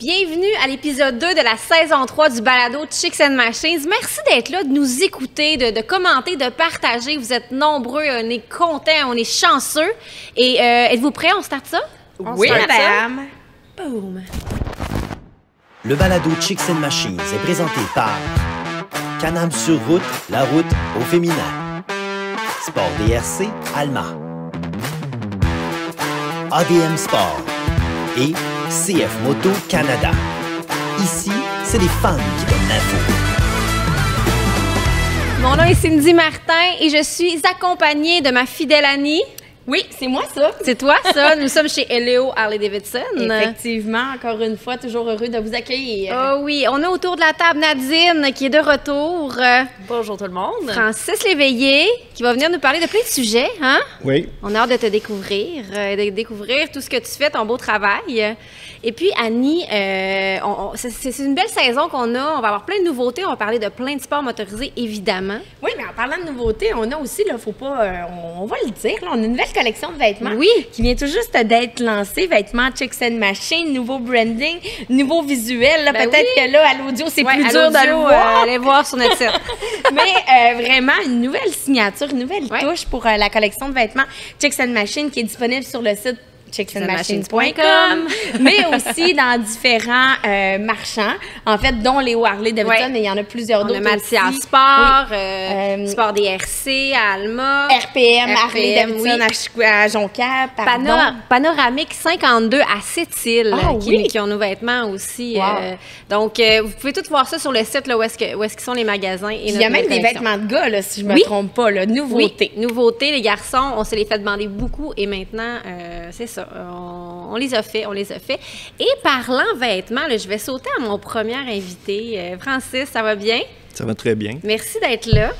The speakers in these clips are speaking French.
Bienvenue à l'épisode 2 de la saison 3 du balado Chicks and Machines. Merci d'être là, de nous écouter, de commenter, de partager. Vous êtes nombreux, on est contents, on est chanceux. Et êtes-vous prêts? On starte ça? Oui, madame. Boom! Le balado Chicks and Machines est présenté par Can-Am sur route, la route au féminin. Sport DRC, Alma. ADM Sport et CF Moto Canada. Ici, c'est les femmes qui donnent l'info. Mon nom est Cindy Martin et je suis accompagnée de ma fidèle Annie. Oui, c'est moi ça. C'est toi, ça. Nous sommes chez Eleo Harley-Davidson. Effectivement, encore une fois, toujours heureux de vous accueillir. Oh oui, on a autour de la table Nadine qui est de retour. Bonjour tout le monde. Francis Léveillé qui va venir nous parler de plein de sujets, hein? Oui. On a hâte de te découvrir, de découvrir tout ce que tu fais, ton beau travail. Et puis, Annie, c'est une belle saison qu'on a. On va avoir plein de nouveautés. On va parler de plein de sports motorisés, évidemment. Oui, mais en parlant de nouveautés, on a aussi, là, faut pas, on va le dire, là, on a une nouvelle collection de vêtements qui vient tout juste d'être lancée. Vêtements Chicks and Machines, nouveau branding, nouveau visuel. Peut-être que là, à l'audio, c'est plus dur de le voir. Allez voir sur notre site. Mais vraiment, une nouvelle signature, une nouvelle touche pour la collection de vêtements Chicks and Machines qui est disponible sur le site chicksandmachines.com, mais aussi dans différents marchands, en fait, dont les Harley-Davidson, et il y en a plusieurs d'autres. On a Mathia Sport, Sport DRC, Alma, RPM, Harley-Davidson à Jonquière, Panoramique 52 à Sept-Îles, qui ont nos vêtements aussi. Donc, vous pouvez tout voir ça sur le site là, où est-ce qu'ils sont les magasins. Et il y a même des vêtements de gars, là, si je me trompe pas, là, nouveautés. Oui, nouveautés, les garçons, on se les fait demander beaucoup et maintenant, c'est ça. On les a fait. Et parlant vêtements, là, je vais sauter à mon premier invité. Francis, ça va bien? Ça va très bien. Merci d'être là.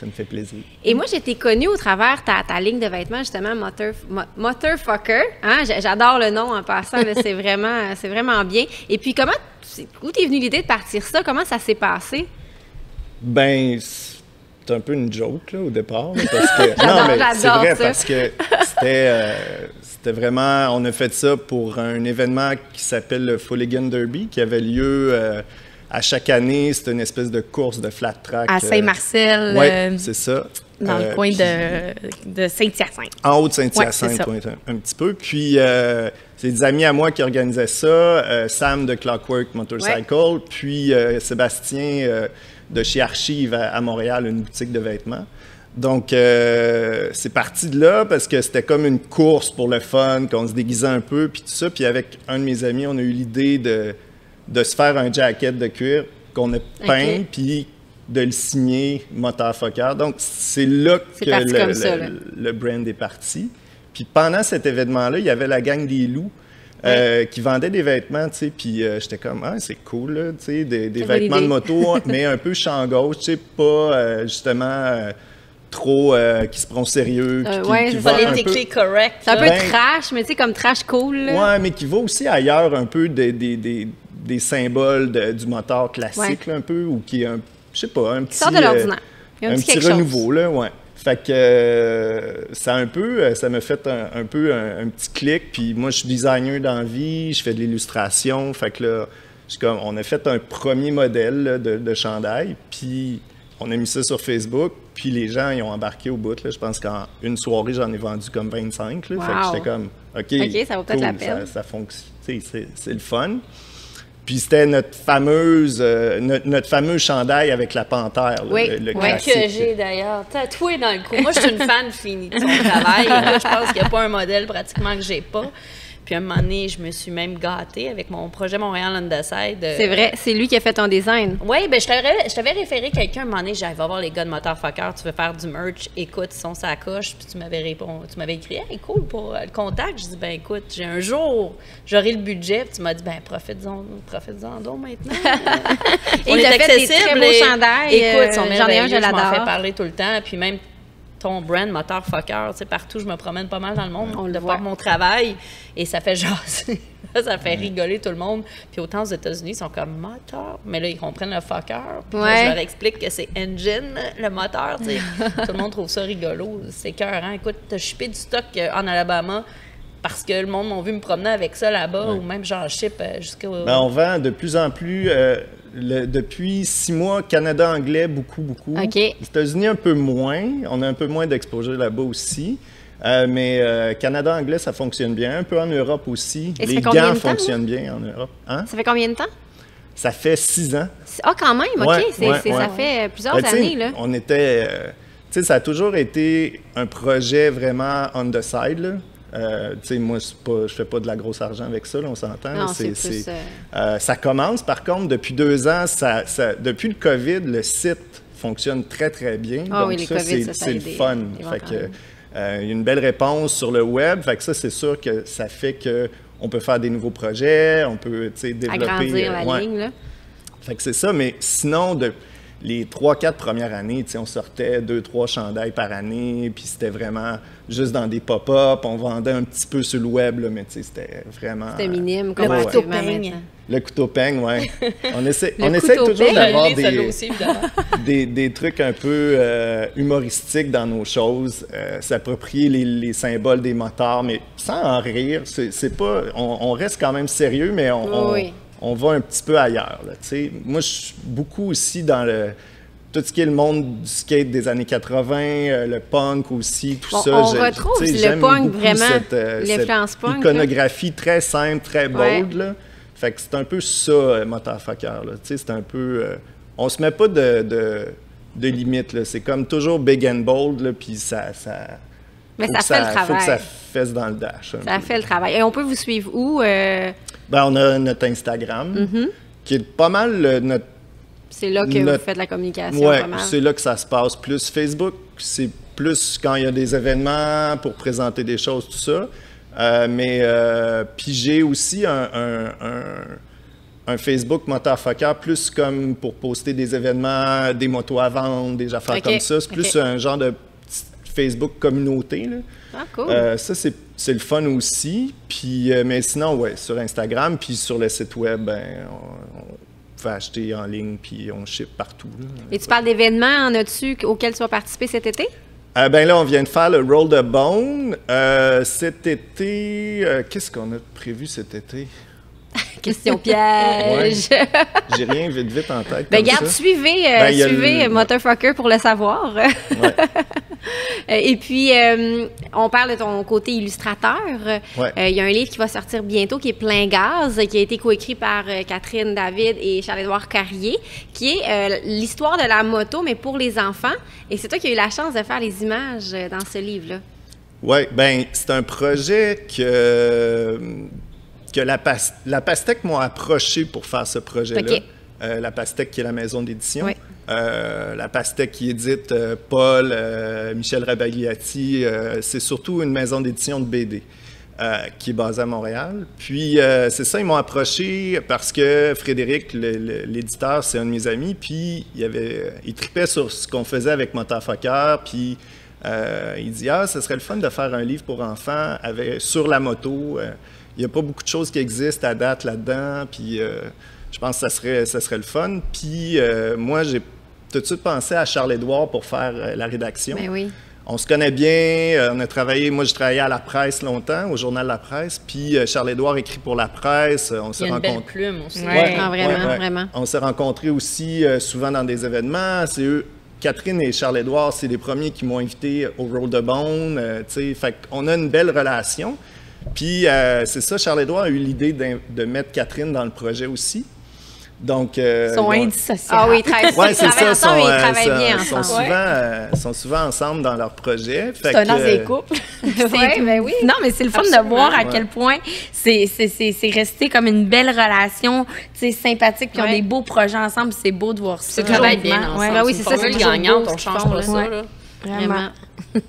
Ça me fait plaisir. Et moi, j'ai été connue au travers ta ligne de vêtements, justement, Motorfucker. Hein? J'adore le nom en passant, c'est vraiment bien. Et puis, où t'es venue l'idée de partir ça? Comment ça s'est passé? Ben, c'est un peu une joke là, au départ. Là, parce que, non, mais c'est vrai, parce que c'était vraiment... On a fait ça pour un événement qui s'appelle le Fooligan Derby, qui avait lieu à chaque année. C'était une espèce de course de flat track. À Saint-Marcel. Oui, c'est ça. Dans le coin de Saint-Hyacinthe. En haut de Saint-Hyacinthe, un petit peu. Puis, c'est des amis à moi qui organisaient ça. Sam de Clockwork Motorcycle, puis Sébastien de chez Archive à Montréal, une boutique de vêtements. Donc, c'est parti de là parce que c'était comme une course pour le fun, qu'on se déguisait un peu, puis tout ça. Puis avec un de mes amis, on a eu l'idée de se faire un jacket de cuir qu'on a peint, puis de le signer Motorfucker. Donc, c'est là que le brand est parti. Puis pendant cet événement-là, il y avait la gang des loups qui vendaient des vêtements, tu sais, puis j'étais comme, c'est cool, là, tu sais, des vêtements de moto, mais un peu champ gauche, tu sais, pas justement trop qui se prend au sérieux. Qui politically correct. C'est un peu trash, mais tu sais, comme trash cool. Là. Ouais, mais qui va aussi ailleurs un peu des symboles du moteur classique, là, un peu, ou qui est un, je sais pas, un petit... Sort de l'ordinaire. Un petit renouveau, là, ouais. Fait que ça m'a fait un peu un petit clic. Puis moi, je suis designer dans la vie, je fais de l'illustration. Fait que là, on a fait un premier modèle là, de chandail. Puis on a mis ça sur Facebook. Puis les gens, ils ont embarqué au bout. Là. Je pense qu'en une soirée, j'en ai vendu comme 25. Là. Wow. Fait que j'étais comme, OK, ça vaut peut-être la peine. Ça fonctionne. C'est le fun. Puis c'était notre fameux chandail avec la panthère, le classique. Que j'ai d'ailleurs tatoué dans le cou. Moi, je suis une fan finie de son travail. Là, je pense qu'il n'y a pas un modèle pratiquement que j'ai pas. Puis à un moment donné, je me suis même gâtée avec mon projet Montréal on the Side. C'est vrai, c'est lui qui a fait ton design. Oui, bien, je t'avais référé quelqu'un, un moment donné, j'allais voir les gars de Motorfucker, tu veux faire du merch, écoute, ils sont sa coche, puis tu m'avais écrit, hey, cool, pour le contact. Je dis, ben écoute, j'ai un jour, j'aurai le budget, puis tu m'as dit, ben profite-en donc maintenant. On est accessible. Des très beaux chandails. Écoute, j'en ai un, je l'adore. Je m'en fais parler tout le temps, puis même ton brand Motorfucker, tu sais, partout, je me promène pas mal dans le monde, on le voit mon travail, et ça fait jaser. Ça fait rigoler tout le monde. Puis autant aux États-Unis, ils sont comme moteur, mais là, ils comprennent le fucker. Puis là, je leur explique que c'est engine, le moteur, tu sais. Tout le monde trouve ça rigolo. C'est écœurant. Écoute, t'as shippé du stock en Alabama parce que le monde m'a vu me promener avec ça là-bas, ou même j'en ship jusqu'au... On vend de plus en plus, depuis 6 mois, Canada anglais, beaucoup. OK. Les États-Unis, un peu moins. On a un peu moins d'exposure là-bas aussi. Mais Canada anglais, ça fonctionne bien. Un peu en Europe aussi. Et ça les fait combien gants de temps, fonctionnent bien en Europe. Hein? Ça fait combien de temps? Ça fait 6 ans. Ah, quand même, OK. Ouais, Ça fait plusieurs Ben, années, là. On était... tu sais, ça a toujours été un projet vraiment on the side, là. Tu sais, moi, je fais pas de la grosse argent avec ça, là, on s'entend. Non, là. c'est plus... Ça commence, par contre, depuis 2 ans, depuis le COVID, le site fonctionne très, très bien. Ah Donc oui, les ça, COVID, ça a c'est le aidé, fun. Fait que, il y a une belle réponse sur le web. Fait que ça, c'est sûr que ça fait qu'on peut faire des nouveaux projets, on peut, tu sais, développer... Agrandir la ligne, là. Fait que c'est ça, mais sinon, les 3-4 premières années, on sortait 2-3 chandails par année, puis c'était vraiment juste dans des pop-up, on vendait un petit peu sur le web, là, mais c'était vraiment... C'était minime, Le couteau peigne. Le couteau peigne, oui. On essaie couteau toujours peigne. d'avoir aussi, des trucs un peu humoristiques dans nos choses, s'approprier les symboles des motards, mais sans en rire. C'est pas... On reste quand même sérieux, mais on va un petit peu ailleurs. Là, moi, je suis beaucoup aussi dans tout ce qui est le monde du skate des années 80, le punk aussi, tout ça. On retrouve le punk vraiment, l'influence punk. Iconographie très simple, très bold. Là. Fait que c'est un peu ça, Motherfucker. C'est un peu... on se met pas de limites. Là. C'est comme toujours big and bold, puis ça... Mais ça fait le travail. Faut que ça fesse dans le dash. Ça fait le travail. Et on peut vous suivre où? On a notre Instagram, qui est pas mal notre... C'est là que vous faites la communication, pas mal. C'est là que ça se passe. Plus Facebook, c'est plus quand il y a des événements pour présenter des choses, tout ça. Puis j'ai aussi un Facebook Motherfucker, plus comme pour poster des événements, des motos à vendre, des affaires comme ça. C'est plus un genre de Facebook communauté, là. Ah, cool. Ça, c'est le fun aussi. Puis, mais sinon, sur Instagram, puis sur le site web, on peut acheter en ligne, puis on ship partout. Là. Et tu parles d'événements, en as-tu auxquels tu vas participer cet été? Là, on vient de faire le Roll the Bone. Cet été, qu'est-ce qu'on a prévu cet été? Question piège. J'ai rien vite en tête. Regarde, suivez Motherfucker pour le savoir. Et puis, on parle de ton côté illustrateur. Il y a un livre qui va sortir bientôt qui est Plein gaz, qui a été coécrit par Catherine David et Charles-Édouard Carrier, qui est l'histoire de la moto, mais pour les enfants. Et c'est toi qui as eu la chance de faire les images dans ce livre-là. Oui, bien, c'est un projet que la Pastèque m'a approché pour faire ce projet-là. Okay. La Pastèque qui est la maison d'édition. Oui. La Pastèque qui édite Paul, Michel Rabagliati. C'est surtout une maison d'édition de BD qui est basée à Montréal. Puis c'est ça, ils m'ont approché parce que Frédéric, l'éditeur, c'est un de mes amis. Puis il tripait sur ce qu'on faisait avec Motherfucker. Puis il dit « Ah, ce serait le fun de faire un livre pour enfants sur la moto. Il n'y a pas beaucoup de choses qui existent à date là-dedans. » Puis je pense que ça serait le fun. Puis moi, j'ai tout de suite pensé à Charles-Édouard pour faire la rédaction. Ben oui. On se connaît bien, on a travaillé, moi j'ai travaillé à La Presse longtemps, au Journal La Presse, puis Charles-Édouard écrit pour La Presse, on s'est rencontrés. Il y a une belle plume aussi. Vraiment. On s'est rencontrés aussi souvent dans des événements, c'est eux, Catherine et Charles-Édouard, c'est les premiers qui m'ont invité au Roll the Bone, tu sais, fait qu'on a une belle relation. Puis c'est ça, Charles-Édouard a eu l'idée de mettre Catherine dans le projet aussi. Donc, ils sont indissociables. Ah oui, ils travaillent ensemble, ils travaillent bien ensemble. Sont souvent ensemble dans leur projet. C'est un ancien couple. Ben oui. Non, mais c'est le fun de voir à quel point c'est resté comme une belle relation, sympathique, puis ils ont des beaux projets ensemble, c'est beau de voir ça. Ils travaillent bien ensemble. Ben oui, c'est ça, c'est le gagnant, on change pas ça. Là. Vraiment.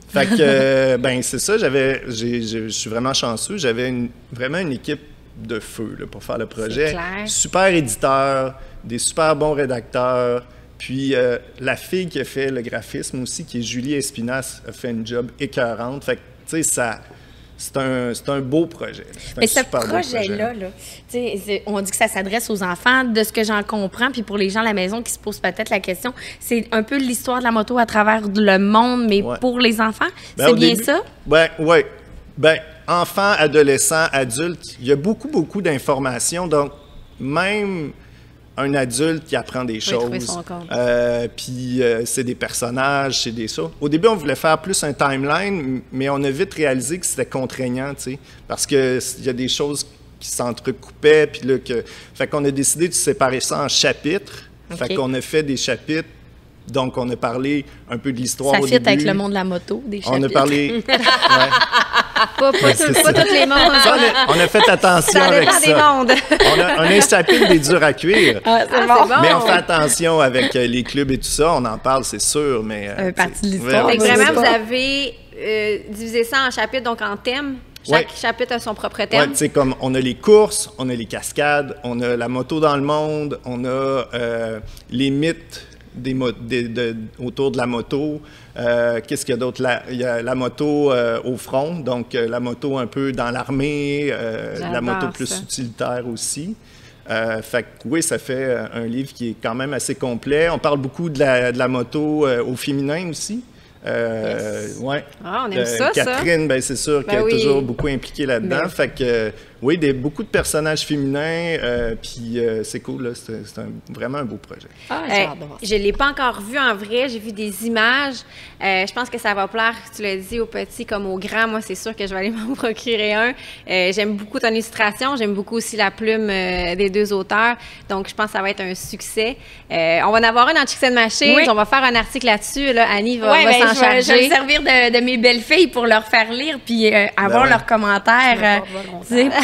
Fait que, ben c'est ça, je suis vraiment chanceux. J'avais vraiment une équipe de feu là, pour faire le projet. Super éditeur, des super bons rédacteurs. Puis la fille qui a fait le graphisme aussi, qui est Julie Espinas, a fait une job écœurante. Fait que, tu sais, c'est un beau projet. Mais ce projet-là, on dit que ça s'adresse aux enfants, de ce que j'en comprends, puis pour les gens à la maison qui se posent peut-être la question, c'est un peu l'histoire de la moto à travers le monde, mais pour les enfants. C'est bien ça? Ben, oui. Ben, enfants, adolescents, adultes, il y a beaucoup d'informations. Donc, même un adulte qui apprend des choses. Puis c'est des personnages, c'est des ça. Au début, on voulait faire plus un timeline, mais on a vite réalisé que c'était contraignant, tu sais, parce qu'il y a des choses qui s'entrecoupaient, puis là, fait qu'on a décidé de séparer ça en chapitres. Fait qu'on a fait des chapitres. Donc, on a parlé un peu de l'histoire au début. Ça fit avec le monde de la moto, des chapitres. On a parlé... Pas toutes les mondes. Ça, on a fait attention avec ça. Des mondes. On a un chapitre des durs à cuire. C'est bon. Mais on fait attention avec les clubs et tout ça. On en parle, c'est sûr, mais... Ça fait partie de l'histoire. Vraiment, vous avez divisé ça en chapitres, donc en thèmes. Chaque chapitre a son propre thème. Oui, tu sais, comme on a les courses, on a les cascades, on a la moto dans le monde, on a les mythes autour de la moto. Qu'est-ce qu'il y a d'autre? Il y a la moto au front, donc la moto un peu dans l'armée, la moto plus utilitaire aussi. Fait que oui, ça fait un livre qui est quand même assez complet. On parle beaucoup de la moto au féminin aussi. Ouais. Ah, on aime ça, Catherine, ben c'est sûr qu'elle est toujours beaucoup impliquée là-dedans. Mais... Fait que oui, beaucoup de personnages féminins, puis c'est cool, là. C'est vraiment un beau projet. Ah, j'ai hâte de voir ça. Je ne l'ai pas encore vu en vrai, j'ai vu des images. Je pense que ça va plaire, tu l'as dit, aux petits comme aux grands. Moi, c'est sûr que je vais aller m'en procurer un. J'aime beaucoup ton illustration, j'aime beaucoup aussi la plume des deux auteurs. Donc, je pense que ça va être un succès. On va en avoir un dans Chicks and Machines. On va faire un article là-dessus. Là. Annie va s'en charger. Je vais me servir de mes belles filles pour leur faire lire puis avoir leurs commentaires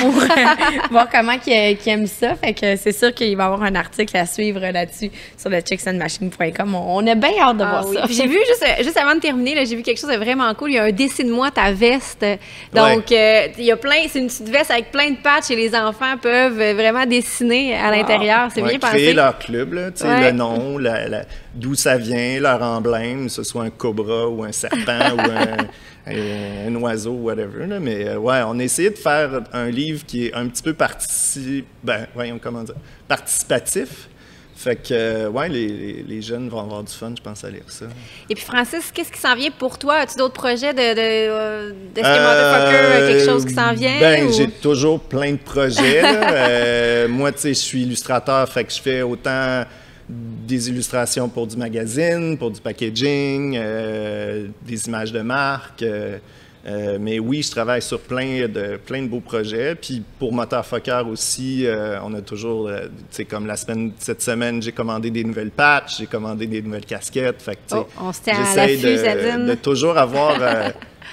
pour voir comment ils aiment ça. Fait que c'est sûr qu'il va y avoir un article à suivre là-dessus sur le chicksandmachine.com. On a bien hâte de voir ça. J'ai vu, juste avant de terminer, j'ai vu quelque chose de vraiment cool. Il y a un dessine-moi ta veste. Donc, il y a c'est une petite veste avec plein de patchs et les enfants peuvent vraiment dessiner à l'intérieur. C'est bien pensé. Créer leur club, là, le nom, d'où ça vient, leur emblème, que ce soit un cobra ou un serpent ou un oiseau, whatever. Là. Mais on a essayé de faire un livre qui est un petit peu participatif. Fait que, les jeunes vont avoir du fun, je pense, à lire ça. Et puis, Francis, qu'est-ce qui s'en vient pour toi? As-tu d'autres projets de Motherfucker, quelque chose qui s'en vient? J'ai toujours plein de projets. Là. Moi, tu sais, je suis illustrateur, fait que je fais autant des illustrations pour du magazine, pour du packaging, des images de marque. Mais oui, je travaille sur plein de beaux projets. Puis pour Motherfucker aussi, on a toujours, tu sais, comme cette semaine, j'ai commandé des nouvelles patchs, j'ai commandé des nouvelles casquettes. Fait que, on se tient à l'affût, Zadine. de toujours avoir...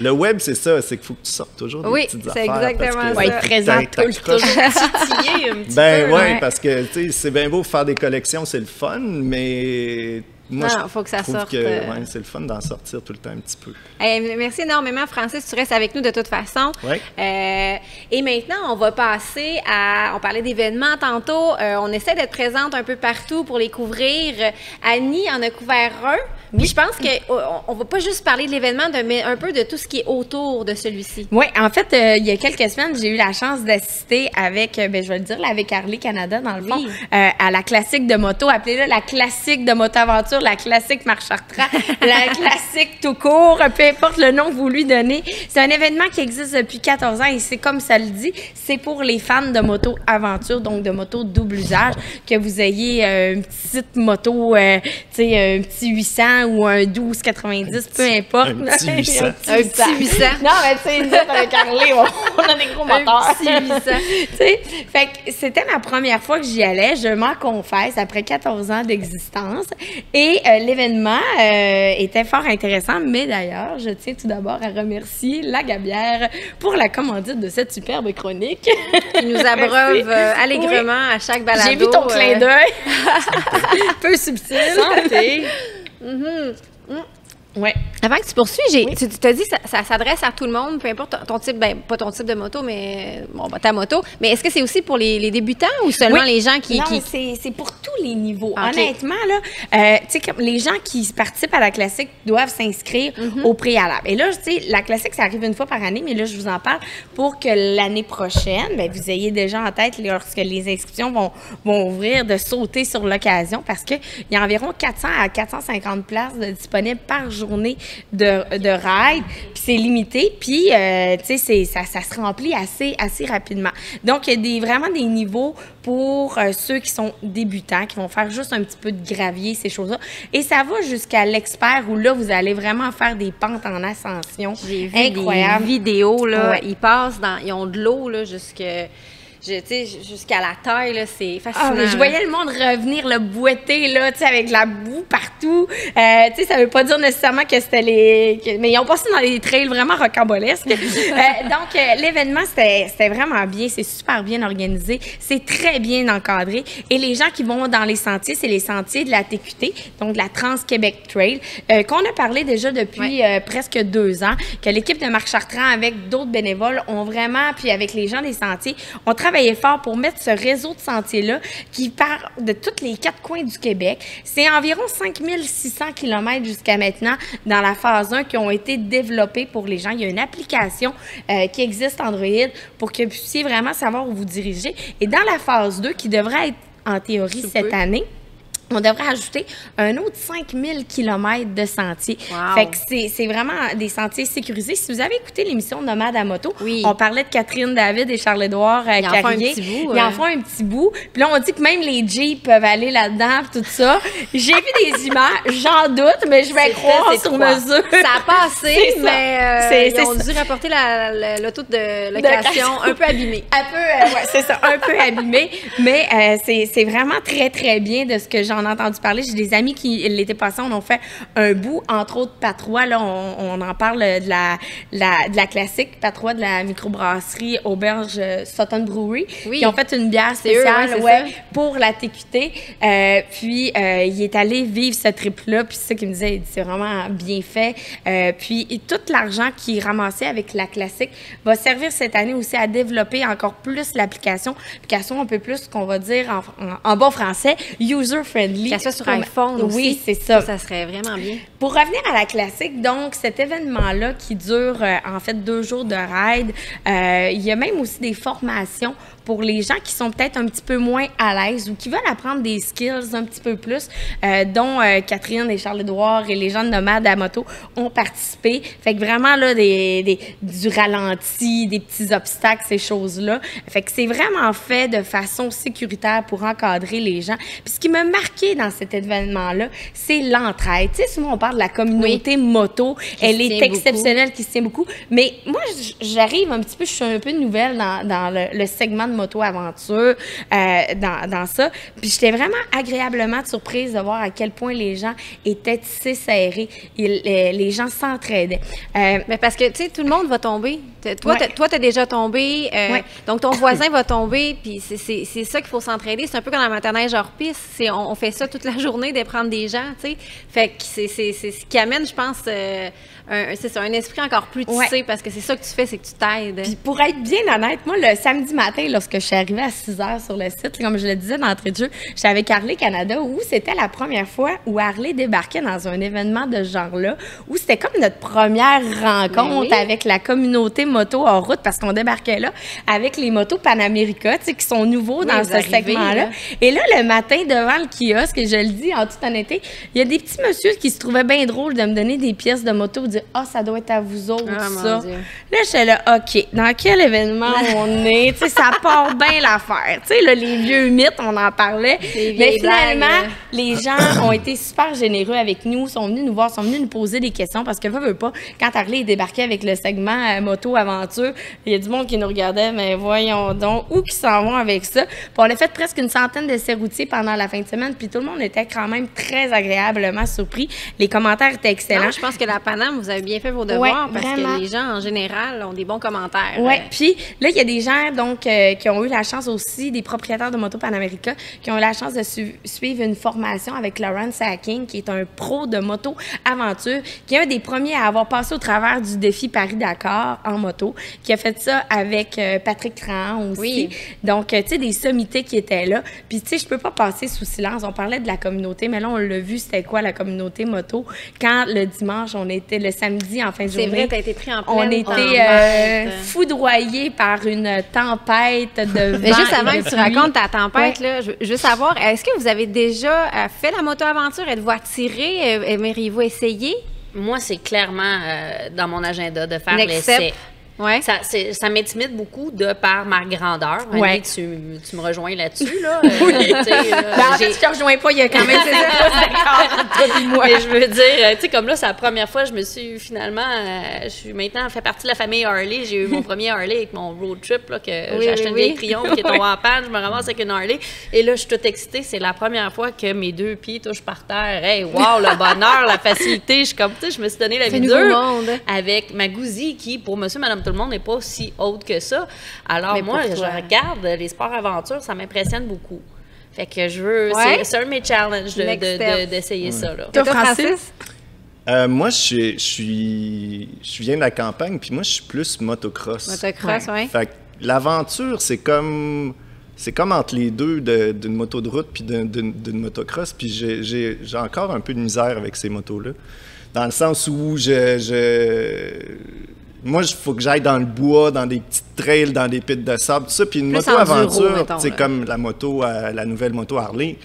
le web, c'est ça, c'est qu'il faut que tu sortes toujours des petites affaires. Oui, c'est exactement ça. Être présent tout le temps. Titiller un petit peu. Oui, parce que, tu sais, c'est bien beau faire des collections, c'est le fun, mais... Moi, faut que ça sorte. C'est le fun d'en sortir tout le temps un petit peu. Merci énormément, Francis. Tu restes avec nous de toute façon. Oui. Et maintenant, on va passer à... On parlait d'événements tantôt. On essaie d'être présente un peu partout pour les couvrir. Annie en a couvert un. Puis je pense qu'on ne va pas juste parler de l'événement, mais un peu de tout ce qui est autour de celui-ci. Oui, en fait, il y a quelques semaines, j'ai eu la chance d'assister avec, je vais le dire, avec Harley Canada, dans le fond, à la classique de moto. Appelez-la la classique de moto-aventure, la classique marche Chartrand, la classique tout court, peu importe le nom que vous lui donnez. C'est un événement qui existe depuis 14 ans et c'est comme ça le dit, c'est pour les fans de moto-aventure, donc de moto double usage, que vous ayez une petite moto, tu sais, un petit 800 ou un 1290, peu importe. Un petit 800. Un petit 800. Non, mais tu sais, nous autres, avec Harley, on a des gros moteurs. Un petit 800. Tu sais, fait que c'était ma première fois que j'y allais, je m'en confesse, après 14 ans d'existence. Et l'événement était fort intéressant, mais d'ailleurs, je tiens tout d'abord à remercier La Gabière pour la commandite de cette superbe chronique. Qui nous abreuve allègrement à chaque balado. J'ai vu ton clin d'œil. Peu subtil. Santé. Ouais. Avant que tu poursuives, tu t'as dit que ça s'adresse à tout le monde, peu importe ton type, pas ton type de moto, mais ta moto. Mais est-ce que c'est aussi pour les débutants ou seulement les gens qui... Non, c'est pour tous les niveaux. Okay. Honnêtement, là, tu sais, les gens qui participent à la classique doivent s'inscrire au préalable. Et là, tu sais, la classique, ça arrive une fois par année, mais là, je vous en parle pour que l'année prochaine, bien, vous ayez déjà en tête, lorsque les inscriptions vont ouvrir, de sauter sur l'occasion parce qu'il y a environ 400 à 450 places disponibles par journée de ride. Puis c'est limité, puis, tu sais, ça se remplit assez rapidement. Donc, il y a vraiment des niveaux pour ceux qui sont débutants, qui vont faire juste un petit peu de gravier, ces choses-là. Et ça va jusqu'à l'expert où là, vous allez vraiment faire des pentes en ascension. J'ai vu des vidéos, là, ils ont de l'eau, là, jusqu'à la taille, là, c'est fascinant. Mais je voyais le monde revenir, le boiter, là, tu sais, avec la boue partout. Tu sais, ça veut pas dire nécessairement que c'était mais ils ont passé dans des trails vraiment rocambolesques. Donc, l'événement, c'était vraiment bien. C'est super bien organisé. C'est très bien encadré. Et les gens qui vont dans les sentiers, c'est les sentiers de la TQT, donc de la Trans-Québec Trail, qu'on a parlé déjà depuis presque 2 ans, que l'équipe de Marc Chartrand, avec d'autres bénévoles, ont vraiment, puis avec les gens des sentiers, on travaillé fort pour mettre ce réseau de sentiers-là qui part de tous les 4 coins du Québec. C'est environ 5600 km jusqu'à maintenant dans la phase 1 qui ont été développés pour les gens. Il y a une application qui existe Android pour que vous puissiez vraiment savoir où vous dirigez. Et dans la phase 2, qui devrait être en théorie cette année, on devrait ajouter un autre 5000 km de sentiers. Wow. Fait que c'est vraiment des sentiers sécurisés. Si vous avez écouté l'émission Nomade à moto, on parlait de Catherine David et Charles-Édouard Carrier. Ils en font un petit bout. Puis là, on dit que même les Jeeps peuvent aller là-dedans, tout ça. J'ai vu des images, j'en doute, mais je vais croire sur mesure. Ça a passé, mais ils ont dû rapporter l'auto de location un peu abîmée. C'est ça, un peu abîmée. Mais c'est vraiment très, très bien de ce que j'en ai entendu parler. J'ai des amis qui, l'été passé, on a fait un bout, entre autres Patrois. Là, on en parle de la classique, Patrois de la microbrasserie Auberge Sutton Brewery, qui ont fait une bière spéciale pour la TQT. Puis, il est allé vivre ce trip-là. Puis, c'est ça qu'il me disait, c'est vraiment bien fait. Puis, tout l'argent qu'il ramassait avec la classique va servir cette année aussi à développer encore plus l'application. Application un peu plus, qu'on va dire en bon français, user-friendly. Qu'elle soit sur iPhone aussi. Oui, c'est ça. Ça serait vraiment bien. Pour revenir à la classique, donc, cet événement-là qui dure, en fait, 2 jours de ride, il y a même aussi des formations pour les gens qui sont peut-être un petit peu moins à l'aise ou qui veulent apprendre des skills un petit peu plus, dont Catherine et Charles-Édouard et les gens de Nomade à moto ont participé. Fait que vraiment, là, du ralenti, des petits obstacles, ces choses-là. Fait que c'est vraiment fait de façon sécuritaire pour encadrer les gens. Puis ce qui m'a marqué dans cet événement-là, c'est l'entraide. Tu sais, souvent, on parle de la communauté moto. Elle est exceptionnelle, qui se tient beaucoup. Mais moi, j'arrive un petit peu, je suis un peu nouvelle dans le segment de moto-aventure, dans ça. Puis j'étais vraiment agréablement surprise de voir à quel point les gens étaient tissés serrés. Les gens s'entraidaient. Mais parce que, tu sais, tout le monde va tomber. Toi, t'as déjà tombé. Donc, ton voisin va tomber. Puis c'est ça qu'il faut s'entraider. C'est un peu comme la motoneige hors piste. On fait ça toute la journée, de prendre des gens, tu sais. Fait que c'est ce qui amène, je pense, un esprit encore plus tissé, parce que c'est ça que tu fais, c'est que tu t'aides. Puis pour être bien honnête, moi, le samedi matin, lorsque je suis arrivée à 6 h sur le site, comme je le disais d'entrée de jeu, j'étais avec Harley Canada, où c'était la première fois où Harley débarquait dans un événement de ce genre-là, où c'était comme notre première rencontre avec la communauté moto en route, parce qu'on débarquait là avec les motos Panamérica, tu sais, qui sont nouveaux dans ce segment-là. Et là, le matin, devant le kiosque, et je le dis en toute honnêteté, il y a des petits messieurs qui se trouvaient bien drôles de me donner des pièces de moto, dire « Ah, ça doit être à vous autres, ça. » Là, j'étais là, OK, dans quel événement on est? Tu sais, ça part bien l'affaire. Tu sais, là, les vieux mythes, on en parlait. Mais finalement, les gens ont été super généreux avec nous, sont venus nous voir, sont venus nous poser des questions, parce que, veux pas, quand Harley est débarqué avec le segment moto-aventure, il y a du monde qui nous regardait, mais voyons donc, où qu'ils s'en vont avec ça? Puis on a fait presque une centaine d'essais routiers pendant la fin de semaine, puis tout le monde était quand même très agréablement surpris. Les commentaires étaient excellents. Non, je pense que la Paname vous avez bien fait vos devoirs parce vraiment. que les gens, en général, ont des bons commentaires. Oui, puis là, il y a des gens donc qui ont eu la chance aussi, des propriétaires de moto Panamérica, qui ont eu la chance de suivre une formation avec Lawrence Hacking, qui est un pro de moto-aventure, qui est un des premiers à avoir passé au travers du défi Paris-Dakar en moto, qui a fait ça avec Patrick Trahan aussi. Oui. Donc, tu sais, des sommités qui étaient là. Puis, tu sais, je peux pas passer sous silence. On parlait de la communauté, mais là, on l'a vu, c'était quoi la communauté moto? Quand le dimanche, le samedi, en fin de journée. C'est vrai, t'as été pris en pleine On était foudroyés par une tempête de vent. Mais juste avant que tu pluie. racontes ta tempête, là, je veux savoir, est-ce que vous avez déjà fait la moto-aventure? Êtes-vous attiré? Aimeriez-vous essayer? Moi, c'est clairement dans mon agenda de faire Next step. l'essai. Ouais. Ça m'intimide beaucoup de par ma grandeur. Ouais. Annie, tu me rejoins là-dessus, là. Ben, en fait, je te rejoins pas, il y a quand même Mais je veux dire, tu sais, comme là, c'est la première fois, je me suis finalement, je suis maintenant fait partie de la famille Harley. J'ai eu mon premier Harley avec mon road trip, là, que j'ai acheté une vieille Triomphe qui est tombée en panne. Je me ramasse avec une Harley. Et là, je suis toute excitée. C'est la première fois que mes 2 pieds touchent par terre. Hey, wow, le bonheur, la facilité. Je suis comme, tu sais, je me suis donné la vie nouveau dure monde. avec ma Gouzie qui, pour monsieur, madame, tout le monde, n'est pas si haute que ça. Alors, Mais moi, pour je toi. regarde les sports aventures, ça m'impressionne beaucoup. Fait que je veux, Ouais. c'est un de mes challenges Next step. d'essayer ça, là. Toi, Toi, Francis? Moi, je viens de la campagne, puis moi, je suis plus motocross. Motocross, oui. Fait que l'aventure, c'est comme entre les deux d'une moto de route puis d'une motocross. Puis j'ai encore un peu de misère avec ces motos-là. Dans le sens où moi, il faut que j'aille dans le bois, dans des petites trails, dans des pits de sable, tout ça. Puis une Plus moto-aventure, enduro, mettons, c'est là. comme la nouvelle moto Harley.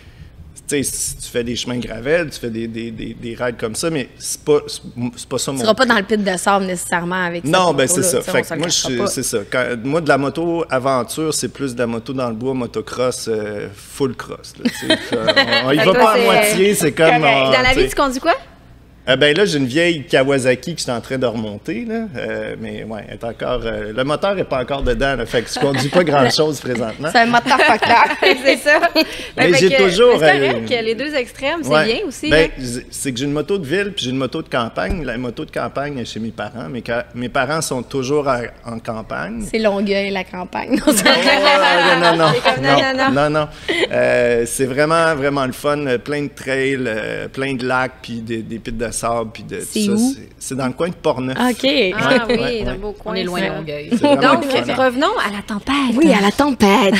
Tu sais, si tu fais des chemins gravel, tu fais des rides comme ça, mais c'est pas ça Tu mon... seras pas dans le pit de sable nécessairement avec ça. Non, ben c'est ça. Fait que moi, c'est ça. Moi, de la moto aventure, c'est plus de la moto dans le bois, motocross, full cross. Là, tu sais. On y va Toi, pas à c'est- moitié, c'est comme... Dans la tu sais. vie, tu conduis quoi? Ben là, j'ai une vieille Kawasaki que je suis en train de remonter, là. Mais ouais, elle est encore... le moteur n'est pas encore dedans, là, fait que je conduis pas grand-chose présentement. C'est un moteur facteur. C'est ça. Mais Fait j'ai que- toujours, mais c'est correct que les deux extrêmes, c'est Ouais. bien aussi. Ben, là. c'est que j'ai une moto de ville puis j'ai une moto de campagne. La moto de campagne est chez mes parents. Mes parents sont toujours en campagne. C'est Longueuil, la campagne. Oh, non. non. Non. C'est vraiment, vraiment le fun. Plein de trails, plein de lacs, puis des pits de sable, puis de C'est tout où? ça. C'est dans le coin de Portneuf. OK. Ah oui, ouais, c'est un ouais. beau coin. On est loin ça. de Longueuil. C'est vraiment Donc, le fun. revenons à la tempête. Oui, à la tempête.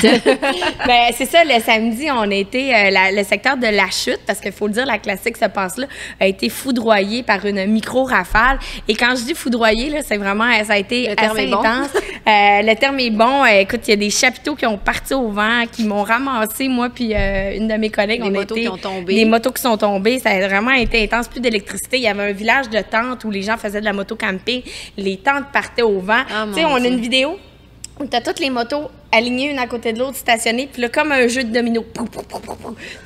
Ben, c'est ça, le samedi, on a été, le secteur de la chute, parce qu'il faut le dire, la classique se passe là, a été foudroyé par une micro-rafale. Et quand je dis foudroyé, là, c'est vraiment, ça a été Le terme assez est bon. intense. Le terme est bon. Écoute, il y a des chapiteaux qui ont parti au vent, qui m'ont ramassé, moi, puis une de mes collègues. Des on a motos été- qui ont tombé. Des motos qui sont tombées. Ça a vraiment été intense. Plus d'électricité. Il y avait un village de tentes où les gens faisaient de la moto camping. Les tentes partaient au vent. Ah, Tu sais, mon on a Dieu. une vidéo où t'as toutes les motos alignées une à côté de l'autre, stationnées, puis là, comme un jeu de domino,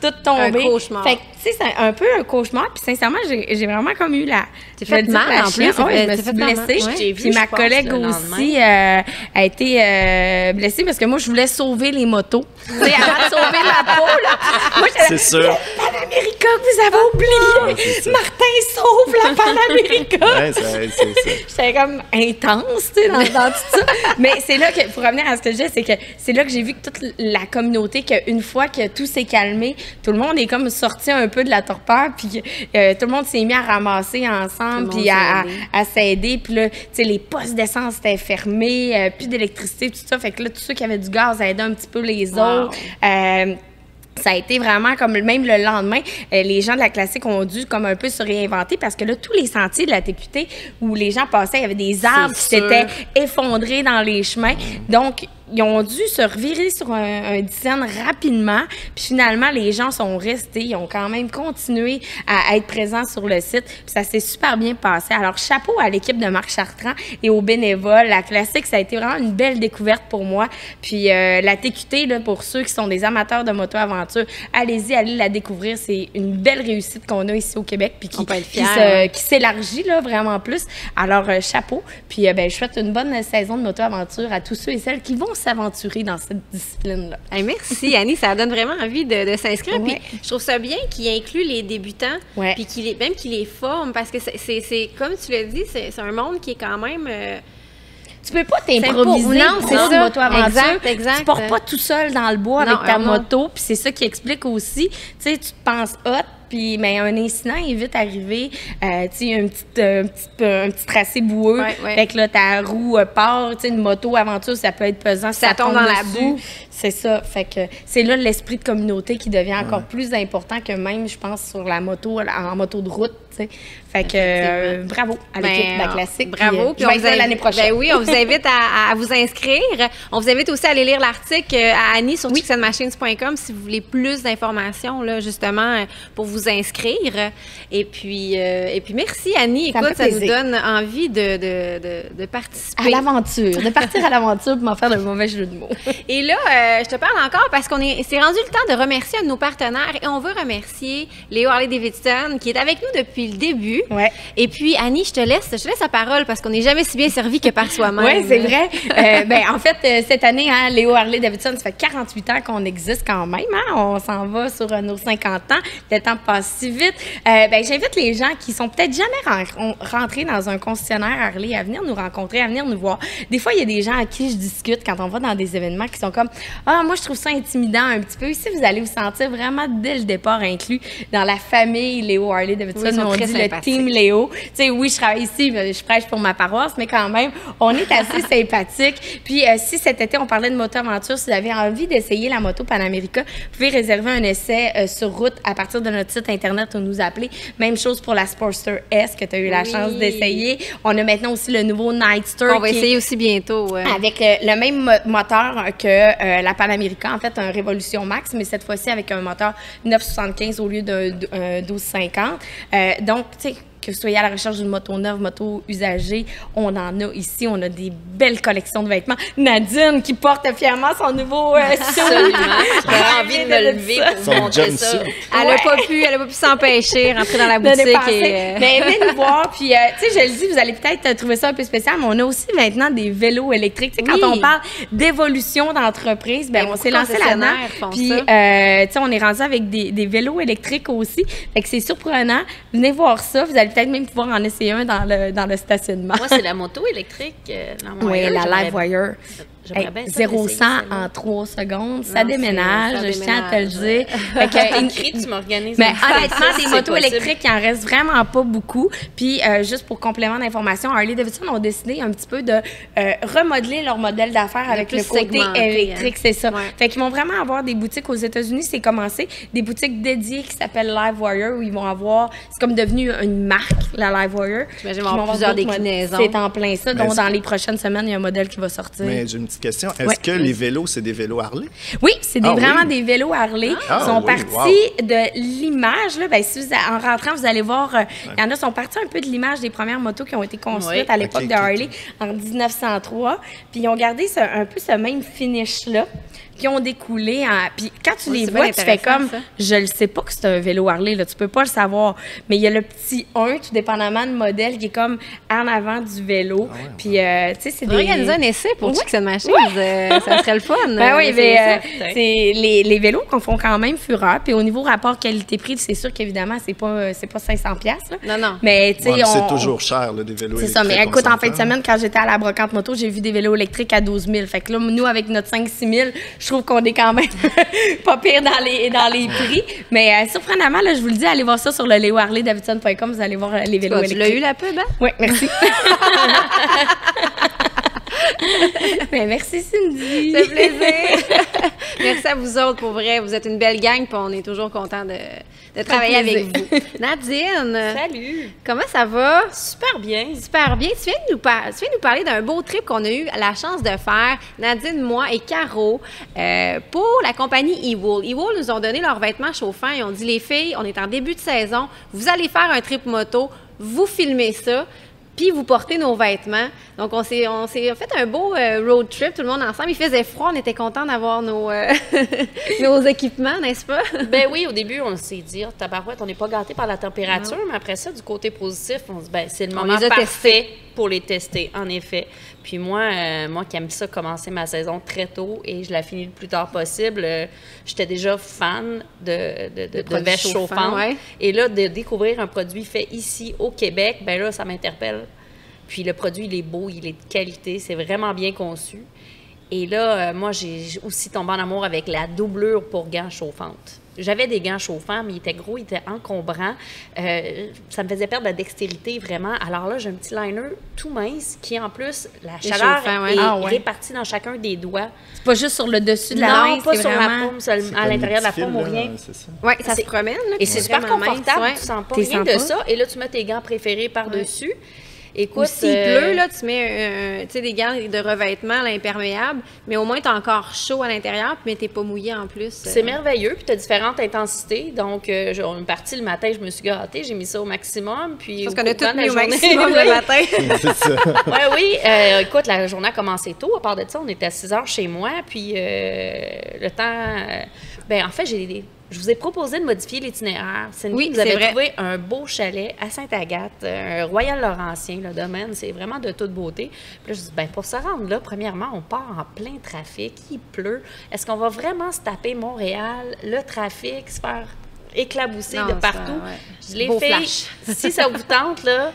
toutes tombées. Un cauchemar. Fait que, tu sais, c'est un peu un cauchemar, puis sincèrement, j'ai vraiment comme eu la... T'es je vais fait dire mal, la en chienne. plus. Ouais, je me T'es suis fait mal. blessée. Ouais. J'ai vu, Puis ma je pense, collègue le aussi a été blessée parce que moi, je voulais sauver les motos. Tu sais, avant de sauver la peau, là. Moi, j'étais C'est là, sûr. Panamérica que vous avez oublié! c'est ça. Martin sauve la Panamérica! Ouais, c'est ça. J'étais comme intense, tu sais, dans tout ça. Mais c'est là que, pour revenir à ce que je disais, c'est que c'est là que j'ai vu que toute la communauté, qu'une fois que tout s'est calmé, tout le monde est comme sorti un peu de la torpeur, puis que, tout le monde s'est mis à ramasser ensemble, Tout le puis monde s'est aidé. à s'aider. Puis là, tu sais, les postes d'essence étaient fermés, plus d'électricité, tout ça. Fait que là, tous ceux qui avaient du gaz aidaient un petit peu les Wow. autres. Ça a été vraiment comme même le lendemain, les gens de la classique ont dû comme un peu se réinventer parce que là, tous les sentiers de la TQT où les gens passaient, il y avait des arbres qui sûr. s'étaient effondrés dans les chemins. Donc, ils ont dû se revirer sur un design rapidement. Puis finalement, les gens sont restés. Ils ont quand même continué à être présents sur le site. Puis ça s'est super bien passé. Alors, chapeau à l'équipe de Marc Chartrand et aux bénévoles. La classique, ça a été vraiment une belle découverte pour moi. Puis la TQT, là, pour ceux qui sont des amateurs de moto-aventure, allez-y, allez la découvrir. C'est une belle réussite qu'on a ici au Québec. Puis On peut être fiers, qui s'élargit là, vraiment plus. Alors, chapeau. Puis ben, je souhaite une bonne saison de moto-aventure à tous ceux et celles qui vont s'aventurer dans cette discipline-là. Hey, merci, Annie. Ça donne vraiment envie de s'inscrire. Ouais. Puis je trouve ça bien qu'il inclut les débutants, Ouais. puis même qu'il les forme, parce que c'est comme tu l'as dit, c'est un monde qui est quand même... Tu peux pas t'improviser Non, c'est pour ça. une moto-aventure. Exact. Tu pars pas tout seul dans le bois Non, avec ta non. moto, puis c'est ça qui explique aussi, tu sais, tu te penses hot, puis mais un incident est vite arrivé, tu sais, un petit tracé boueux, Ouais. fait que là, ta roue part, tu sais, une moto-aventure, ça peut être pesant, si Ça tombe dans la dessus. boue. C'est ça, fait que c'est là l'esprit de communauté qui devient encore plus important que même, je pense, sur la moto, en moto de route, tu sais. Fait que bravo à l'équipe de la classique. Bravo. Puis je vais être là l'année prochaine. Ben oui, on vous invite à vous inscrire. On vous invite aussi à aller lire l'article à Annie sur chicksandmachines.com si vous voulez plus d'informations, là, justement, pour vous inscrire. Et puis merci, Annie. Ça me Écoute, fait ça nous plaisir. donne envie de participer. À l'aventure, de partir à l'aventure pour m'en faire de mauvais jeux de mots. Et là, je te parle encore parce c'est rendu le temps de remercier un de nos partenaires et on veut remercier Léo Harley-Davidson qui est avec nous depuis le début. Ouais. Et puis, Annie, je te laisse la parole parce qu'on n'est jamais si bien servi que par soi-même. Oui, c'est vrai. En fait, cette année, hein, Léo Harley-Davidson, ça fait 48 ans qu'on existe quand même. Hein? On s'en va sur nos 50 ans. Le temps passe si vite. J'invite les gens qui sont peut-être jamais rentrés dans un concessionnaire Harley à venir nous rencontrer, à venir nous voir. Des fois, il y a des gens à qui je discute quand on va dans des événements qui sont comme « Ah, moi, je trouve ça intimidant un petit peu. » Ici, vous allez vous sentir vraiment dès le départ inclus dans la famille Léo Harley-Davidson. Oui, ils sont on très dit sympathiques. le Team Léo. Tu sais, oui, je travaille ici, mais je prêche pour ma paroisse, mais quand même, on est assez sympathique. Puis, si cet été, on parlait de moto-aventure, si vous avez envie d'essayer la moto Panamérica, vous pouvez réserver un essai sur route à partir de notre site Internet ou nous appeler. Même chose pour la Sportster S que tu as eu la chance d'essayer. On a maintenant aussi le nouveau Nightster. On va essayer aussi bientôt. Avec le même moteur que la Panamérica, en fait, un Révolution Max, mais cette fois-ci avec un moteur 975 au lieu d'un 1250. Donc, tu sais, que vous soyez à la recherche d'une moto neuve, moto usagée, on en a ici. On a des belles collections de vêtements. Nadine qui porte fièrement son nouveau Absolument. J'aurais envie de me lever pour Son montrer ça. jumpsuit. Elle n'a pas pu s'empêcher, rentrer dans la de boutique. dépenser. Mais venez nous voir. Puis, tu sais, je le dis, vous allez peut-être trouver ça un peu spécial, mais on a aussi maintenant des vélos électriques. Tu sais, quand on parle d'évolution d'entreprise, ben on s'est lancé là-dedans. Puis, tu sais, on est rendu avec des vélos électriques aussi. Fait que c'est surprenant. Venez voir ça. Vous allez peut-être même pouvoir en essayer un dans le stationnement. Moi, c'est la moto électrique. Oui, la Livewire. J'aimerais bien ça 0 l'essayer, 100 celle-là. en 3 secondes. Non, Ça déménage, ça je tiens à te le déménage. dire. Fait que, Écrit, tu m'organises. mais une fête, honnêtement, ça, des c'est motos possible. électriques, il en reste vraiment pas beaucoup. Puis, juste pour complément d'information, Harley-Davidson ont décidé un petit peu de remodeler leur modèle d'affaires avec plus le côté segmenté, électrique, hein. c'est ça. Ouais. Fait qu'ils vont vraiment avoir des boutiques aux États-Unis, c'est commencé, des boutiques dédiées qui s'appellent Livewire, où ils vont avoir, c'est comme devenu une marque, la Livewire. J'imagine Puis qu'ils vont avoir plusieurs d'autres déclinaisons. C'est en plein ça. Mais Donc, est-ce dans les prochaines semaines, il y a un modèle qui va sortir. Mais j'ai une petite question. Est-ce Ouais. que les vélos, c'est des vélos Harley? Oui, c'est Ah vraiment oui? des vélos Harley. Ah Ils sont oui, partis de l'image. Là, ben, si en rentrant, vous allez voir, il y en a sont partis un peu de l'image des premières motos qui ont été construites Oui. à l'époque Ok, de ok, Harley ok. en 1903. Puis ils ont gardé un peu ce même finish-là. Qui ont découlé en... Puis quand tu les c'est vois, bien tu fais intéressant, comme... ça. Je le sais pas que c'est un vélo Harley, là. Tu peux pas le savoir. Mais il y a le petit 1, tout dépendamment de modèle, qui est comme en avant du vélo. Puis, tu sais, c'est On des... va organiser un essai pour Ouais. Chicks and Machines. Ça serait le fun. Ben oui, d'essayer mais ça. peut-être. c'est les vélos qu'on font quand même fureur. Puis au niveau rapport qualité-prix, c'est sûr qu'évidemment, c'est pas 500$. Là. Non. Mais tu sais, Ouais, mais on... c'est toujours cher, là, des vélos C'est électriques. ça, mais on écoute, en fin de s'entend. semaine, quand j'étais à la brocante moto, j'ai vu des vélos électriques à 12 000. Fait que là, nous, avec notre 5-6 000, je trouve qu'on est quand même pas pire dans les prix. Mais surprenamment, là, je vous le dis, allez voir ça sur le leoharleydavidson.com, vous allez voir les vélos Tu électriques. l'as eu la pub, hein? Oui, merci. Mais merci, Cindy. Ça fait plaisir. Merci à vous autres, pour vrai. Vous êtes une belle gang, puis on est toujours contents de travailler avec plaisir. vous. Nadine, Salut! comment ça va? Super bien. Super bien. Tu viens de nous parler d'un beau trip qu'on a eu la chance de faire, Nadine, moi et Caro, pour la compagnie eWool. eWool nous ont donné leurs vêtements chauffants. Ils ont dit, les filles, on est en début de saison, vous allez faire un trip moto, vous filmez ça. puis vous portez nos vêtements. Donc, on s'est fait un beau road trip, tout le monde ensemble. Il faisait froid, on était contents d'avoir nos équipements, n'est-ce pas? Ben oui, au début, on s'est dit, oh, tabarouette, on n'est pas gâtés par la température, mais après ça, du côté positif, on se dit, ben, c'est le moment parfait pour les tester, en effet. Puis moi qui aime ça, commencer ma saison très tôt et je la finis le plus tard possible, j'étais déjà fan de vestes chauffantes. Ouais. Et là, de découvrir un produit fait ici, au Québec, ben là, ça m'interpelle. Puis le produit, il est beau, il est de qualité, c'est vraiment bien conçu. Et là, moi, j'ai aussi tombé en amour avec la doublure pour gants chauffantes. J'avais des gants chauffants, mais ils étaient gros, ils étaient encombrants. Ça me faisait perdre la dextérité, vraiment. Alors là, j'ai un petit liner tout mince qui, en plus, la chaleur est répartie dans chacun des doigts. C'est pas juste sur le dessus de la main, non, pas sur la paume, à l'intérieur de la paume ou rien. Oui, ça se promène. Là, et c'est super confortable, tu sens pas rien de ça. Et là, tu mets tes gants préférés par-dessus. Écoute, s'il pleut, là, tu mets des gants de revêtement, l'imperméable, mais au moins, tu as encore chaud à l'intérieur, mais tu n'es pas mouillé en plus. C'est merveilleux, puis tu as différentes intensités. Donc, une partie le matin, je me suis gâtée, j'ai mis ça au maximum. Puis parce qu'on a tout mis au maximum le matin. C'est ça. Oui. Écoute, la journée a commencé tôt. À part de ça, on était à 6 heures chez moi, puis le temps... en fait, je vous ai proposé de modifier l'itinéraire. Cindy, vous avez trouvé un beau chalet à Sainte-Agathe, un Royal Laurentien, le domaine. C'est vraiment de toute beauté. Puis là, je dis, pour se rendre là, premièrement, on part en plein trafic, il pleut. Est-ce qu'on va vraiment se taper Montréal, le trafic, se faire éclabousser de partout? Je l'ai fait. Si ça vous tente, là,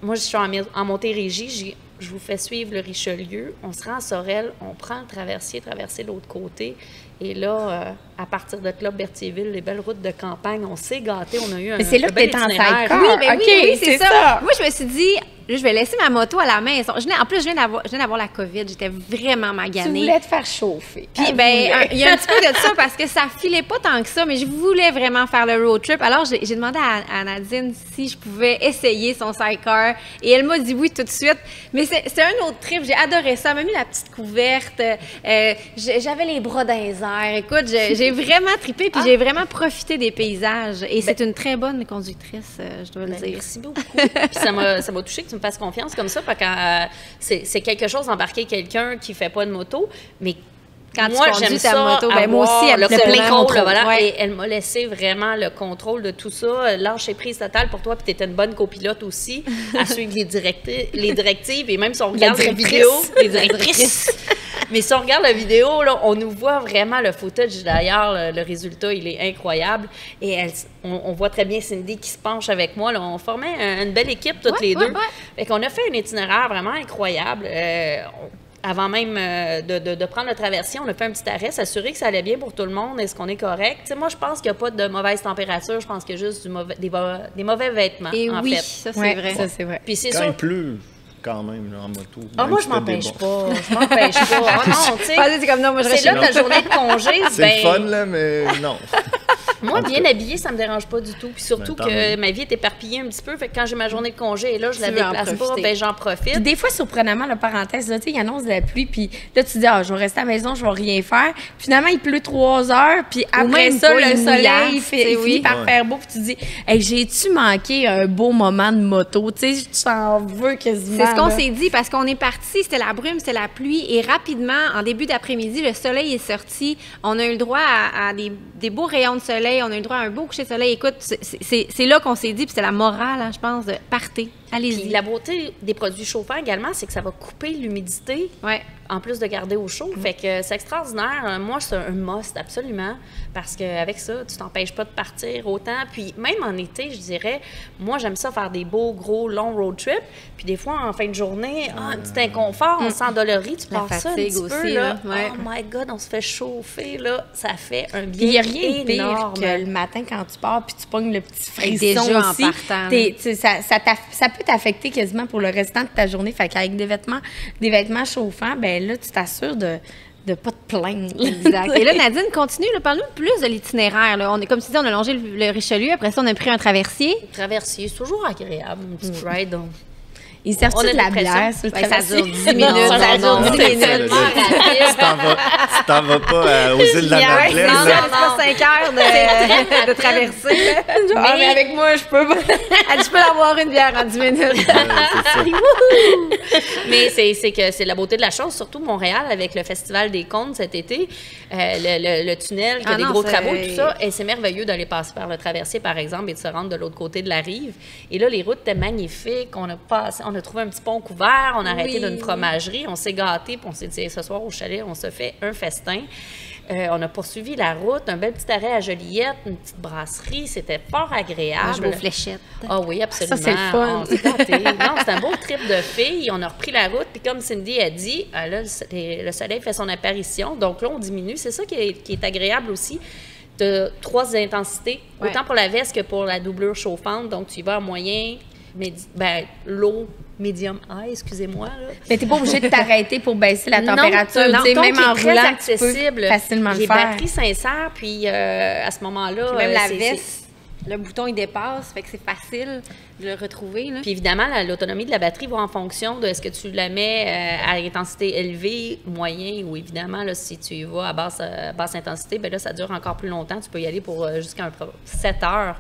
moi, je suis en Montérégie, je vous fais suivre le Richelieu. On se rend à Sorel, on prend le traversier, traverser l'autre côté. Et là, à partir de là, Berthierville, les belles routes de campagne, on s'est gâtés, on a eu un. Mais c'est là que t'es en sidecar. Oui, c'est ça. Moi, je me suis dit, je vais laisser ma moto à la maison. En plus, je viens d'avoir la COVID. J'étais vraiment maganée. Tu voulais te faire chauffer. Puis, il y a un petit peu de ça parce que ça filait pas tant que ça, mais je voulais vraiment faire le road trip. Alors, j'ai demandé à Nadine si je pouvais essayer son sidecar. Et elle m'a dit oui tout de suite. Mais c'est un autre trip. J'ai adoré ça. Elle m'a mis la petite couverte. J'avais les bras dans les airs. Écoute, j'ai vraiment trippé. Puis, j'ai vraiment profité des paysages. Et c'est une très bonne conductrice, je dois le dire. Merci beaucoup. Puis, ça m'a touché que tu me fasses confiance comme ça, parce que c'est quelque chose d'embarquer quelqu'un qui fait pas de moto, mais quand moi, j'aime ta moto, moi aussi, elle le plein contrôle. Voilà, et elle m'a laissé vraiment le contrôle de tout ça. Lâcher prise totale pour toi, puis tu étais une bonne copilote aussi, à suivre les directives, et même si on regarde la vidéo, les directrices. Mais si on regarde la vidéo, là, on nous voit vraiment le footage. D'ailleurs, le résultat, il est incroyable. Et on voit très bien Cindy qui se penche avec moi. Là. On formait une belle équipe, toutes les deux. Fait qu'on a fait un itinéraire vraiment incroyable. Avant même de prendre le traversier, on a fait un petit arrêt, s'assurer que ça allait bien pour tout le monde. Est-ce qu'on est correct? T'sais, moi, je pense qu'il n'y a pas de mauvaise température. Je pense qu'il y a juste des mauvais vêtements, en fait. Ça, c'est vrai. Ça, c'est vrai. Puis c'est quand il pleut, quand même, là, en moto. Moi, je m'empêche pas. Je m'empêche pas. Non, tu sais. C'est comme non, moi, je reste là ta journée de congé. C'est le fun, là, mais non. Moi, bien habillée, ça me dérange pas du tout. Puis surtout que ma vie est éparpillée un petit peu. Fait que quand j'ai ma journée de congé et là, je la déplace pas, j'en profite. Puis des fois, surprenamment, la parenthèse, là, tu sais, il annonce de la pluie, puis là, tu dis, je vais rester à la maison, je vais rien faire. Finalement, il pleut 3 heures, puis après ça, le soleil finit par faire beau, puis tu dis, j'ai-tu manqué un beau moment de moto? Tu sais, tu t'en veux quasiment. C'est ce qu'on s'est dit, parce qu'on est parti, c'était la brume, c'était la pluie, et rapidement, en début d'après-midi, le soleil est sorti. On a eu le droit à des beaux rayons de soleil. On a eu le droit à un beau coucher de soleil. Écoute, c'est là qu'on s'est dit, puis c'est la morale, hein, je pense, de partez, allez-y. Puis la beauté des produits chauffants également, c'est que ça va couper l'humidité, en plus de garder au chaud. Fait que c'est extraordinaire. Moi, c'est un must, absolument, parce qu'avec ça, tu t'empêches pas de partir autant. Puis même en été, je dirais, moi, j'aime ça faire des beaux, gros, longs road trips. Puis des fois, en fin de journée, un petit inconfort, on s'endolorit, tu passes ça un petit aussi, peu, là. Oh my God, on se fait chauffer, là. Ça fait un bien il n'y a rien de énorme. pire que le matin quand tu pars puis tu pognes le petit frisson déjà aussi. En partant. Ça peut t'affecter quasiment pour le restant de ta journée. Fait qu'avec des vêtements chauffants, ben là, tu t'assures de ne pas te plaindre. Exact. Et là, Nadine, continue. Parle-nous plus de l'itinéraire. Là. Comme tu dis, on a longé le Richelieu. Après ça, on a pris un traversier. Le traversier, c'est toujours agréable, une petite ride. Ils servent On a de la de la bière sur le Ça traversier? dure 10 minutes. Ça dure 10 minutes. Tu t'en vas pas aux îles de la Ouais, Madeleine. non, là. c'est pas 5 heures de traverser. Mais avec moi, je peux pas. Elle dit, je peux avoir une bière en 10 minutes. Mais c'est que c'est la beauté de la chose, surtout Montréal avec le Festival des Contes cet été, le tunnel, qui a des gros travaux, tout ça, et c'est merveilleux d'aller passer par le traversier, par exemple, et de se rendre de l'autre côté de la rive. Et là, les routes étaient magnifiques, on a trouvé un petit pont couvert, on a arrêté d'une fromagerie, on s'est gâtés, puis on s'est dit, ce soir au chalet, on se fait un festin. On a poursuivi la route, un bel petit arrêt à Joliette, une petite brasserie, c'était fort agréable. Je vais aux fléchettes. Ah oui, absolument. Ça, c'est le fun. On s'est gâtés. Non, c'est un beau trip de filles. On a repris la route, puis comme Cindy a dit, là, le soleil fait son apparition, donc là, on diminue. C'est ça qui est agréable aussi, de 3 intensités, autant pour la veste que pour la doublure chauffante. Donc, tu y vas à moyen, low, medium high, excusez-moi. Là. Mais t'es pas obligé de t'arrêter pour baisser la température. Non, Tu sais, donc, même il est en très roulant, accessible. tu peux facilement le Les faire. batteries sincères, puis à ce moment-là... Même la c'est- veste, le bouton, il dépasse, fait que c'est facile de le retrouver. Là. Puis évidemment, l'autonomie de la batterie va en fonction de est-ce que tu la mets à intensité élevée, moyen, ou évidemment, là, si tu y vas à basse intensité, bien là, ça dure encore plus longtemps. Tu peux y aller pour jusqu'à 7 heures.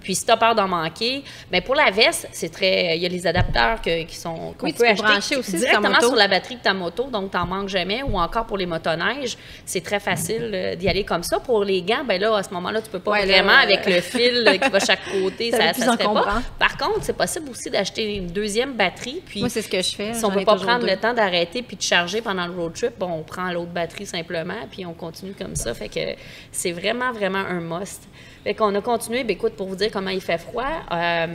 Puis si tu as peur d'en manquer, bien pour la veste, c'est très... Il y a les adapteurs qu'on Oui, peut tu peux acheter brancher aussi sur ta directement moto. sur la batterie de ta moto, donc tu n'en manques jamais. Ou encore pour les motoneiges, c'est très facile d'y aller comme ça. Pour les gants, bien là, à ce moment-là, tu peux pas vraiment avec le fil qui va chaque côté, ça se fait pas. Par contre, c'est possible aussi d'acheter une deuxième batterie. Puis Moi, c'est ce que je fais. si on ne peut pas prendre le temps d'arrêter puis de charger pendant le road trip, bon, on prend l'autre batterie simplement, puis on continue comme ça. Fait que c'est vraiment, vraiment un must. Fait qu'on a continué, bien, écoute, pour vous dire comment il fait froid, là,